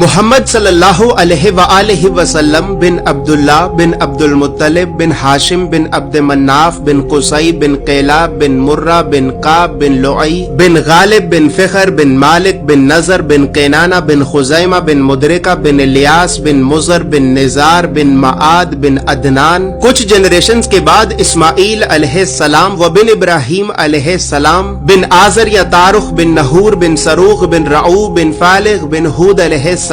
محمد صلی اللہ علیہ وآلہ وسلم بن عبداللہ بن عبد المطلب بن ہاشم بن عبد مناف بن قصی بن قیلاب بن مرہ بن قاب بن لعی بن غالب بن فخر بن مالک بن نظر بن قینانہ بن خزیمہ بن مدرکہ بن الیاس بن مزر بن نزار بن معاد بن عدنان. کچھ جنریشنز کے بعد اسماعیل علیہ السلام و بن ابراہیم علیہ السلام بن آزر یا تارخ بن نحور بن سروخ بن رعو بن فالغ بن ہود علیہ السلام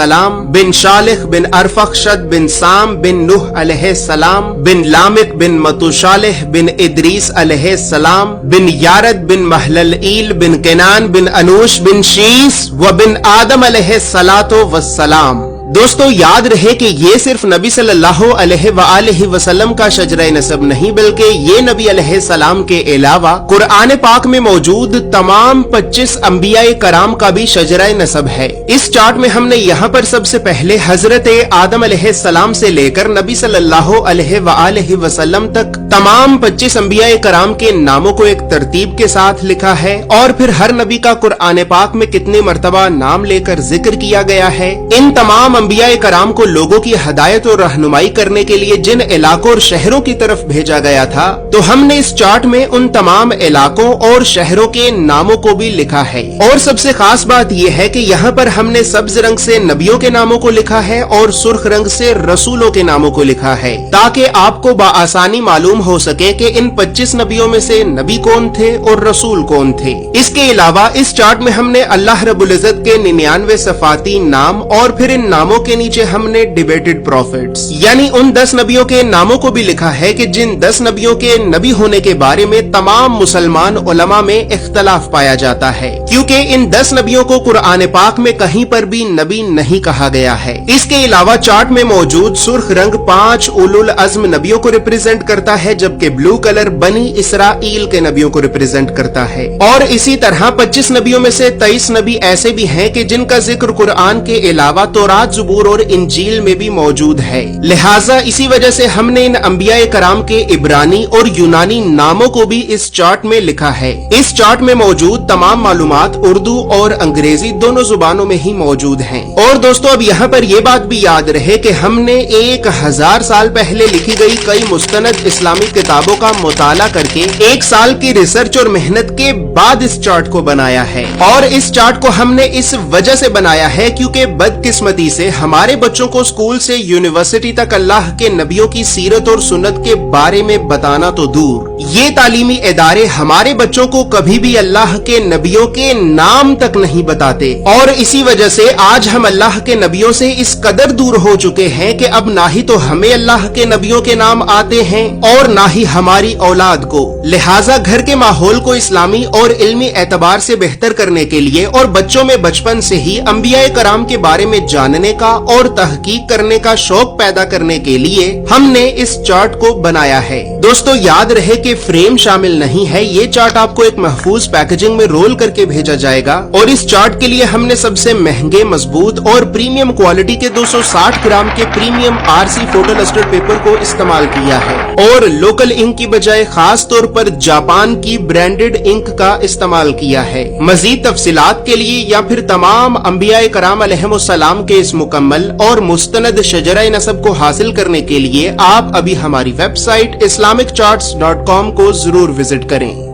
بن شالخ بن ارفخشد بن سام بن نوح علیہ السلام بن لامک بن متوشالح بن ادریس علیہ السلام بن یارد بن محللئیل بن کنان بن انوش بن شیس و بن آدم علیہ السلام. دوستو یاد رہے کہ یہ صرف نبی صلی اللہ علیہ وآلہ وسلم کا شجرہ نسب نہیں بلکہ یہ نبی علیہ السلام کے علاوہ قرآن پاک میں موجود تمام 25 انبیاء کرام کا بھی شجرہ نسب ہے. اس چارٹ میں ہم نے یہاں پر سب سے پہلے حضرت آدم علیہ السلام سے لے کر نبی صلی اللہ علیہ وآلہ وسلم تک تمام 25 انبیاء کرام کے ناموں کو ایک ترتیب کے ساتھ لکھا ہے اور پھر ہر نبی کا قرآن پاک میں کتنی مرتبہ نام لے کر ذکر کیا گیا ہے. ان تمام انبیاء کرام کو لوگوں کی ہدایت اور رہنمائی کرنے کے لیے جن علاقوں اور شہروں کی طرف بھیجا گیا تھا تو ہم نے اس چارٹ میں ان تمام علاقوں اور شہروں کے ناموں کو بھی لکھا ہے. اور سب سے خاص بات یہ ہے کہ یہاں پر ہم نے سبز رنگ سے نبیوں کے ناموں کو لکھا ہے اور سرخ رنگ سے رسولوں کے ناموں کو لکھا ہے تاکہ آپ کو بآسانی معلوم ہو سکے کہ ان 25 نبیوں میں سے نبی کون تھے اور رسول کون تھے. اس کے علاوہ اس چارٹ میں ہم نے اللہ رب العزت کے 99 صفاتی نام اور پھر ان ناموں کے نیچے ہم نے ڈیبیٹڈ پروفیٹس یعنی ان 10 نبیوں کے ناموں کو بھی لکھا ہے کہ جن 10 نبیوں کے نبی ہونے کے بارے میں تمام مسلمان علماء میں اختلاف پایا جاتا ہے کیونکہ ان 10 نبیوں کو قرآن پاک میں کہیں پر بھی نبی نہیں کہا گیا ہے. اس کے علاوہ چارٹ میں موجود سرخ رنگ 5 اولو العزم نبیوں کو ریپرزینٹ کرتا ہے جبکہ بلو کلر بنی اسرائیل کے نبیوں کو ریپرزینٹ کرتا ہے. اور اسی طرح 25 نبیوں میں سے 23 نبی ایسے بھی ہیں کہ جن کا ذکر قرآن کے علاوہ تورات زبور اور انجیل میں بھی موجود ہے. لہٰذا اسی وجہ سے ہم نے ان انبیاء کرام کے عبرانی اور یونانی ناموں کو بھی اس چارٹ میں لکھا ہے. اس چارٹ میں موجود تمام معلومات اردو اور انگریزی دونوں زبانوں میں ہی موجود ہیں. اور دوستو اب یہاں پر یہ بات بھی یاد رہے کہ ہم نے 1000 سال پہلے لکھی گئی کئی مستند اسلامی کتابوں کا مطالعہ کر کے 1 سال کی ریسرچ اور محنت کے بعد اس چارٹ کو بنایا ہے. اور اس چارٹ کو ہم نے اس وجہ سے بنایا ہے کیونکہ بدقسمتی سے ہمارے بچوں کو اسکول سے یونیورسٹی تک اللہ کے نبیوں کی سیرت اور سنت کے بارے میں بتانا تو دور، یہ تعلیمی ادارے ہمارے بچوں کو کبھی بھی اللہ کے نبیوں کے نام تک نہیں بتاتے. اور اسی وجہ سے آج ہم اللہ کے نبیوں سے اس قدر دور ہو چکے ہیں کہ اب نہ ہی تو ہمیں اللہ کے نبیوں کے نام آتے ہیں اور نہ ہی ہماری اولاد کو. لہٰذا گھر کے ماحول کو اسلامی اور علمی اعتبار سے بہتر کرنے کے لیے اور بچوں میں بچپن سے ہی انبیاء کرام کے بارے میں جاننے کا اور تحقیق کرنے کا شوق پیدا کرنے کے لیے ہم نے اس چارٹ کو بنایا ہے. دوستو یاد رہے کہ فریم شامل نہیں ہے. یہ چارٹ آپ کو ایک محفوظ پیکیجنگ میں رول کر کے بھیجا جائے گا اور اس چارٹ کے لیے ہم نے سب سے مہنگے مضبوط اور پریمیم کوالٹی کے 260 گرام کے premium RC photo lustre paper کو استعمال کیا ہے اور لوکل انک کی بجائے خاص طور پر جاپان کی برانڈڈ انک کا استعمال کیا ہے. مزید تفصیلات کے لیے یا پھر تمام انبیاء کرام علیہم السلام کے اس مکمل اور مستند شجرہ نسب کو حاصل کرنے کے لیے آپ ابھی ہماری ویب سائٹ islamiccharts.com کو ضرور وزٹ کریں.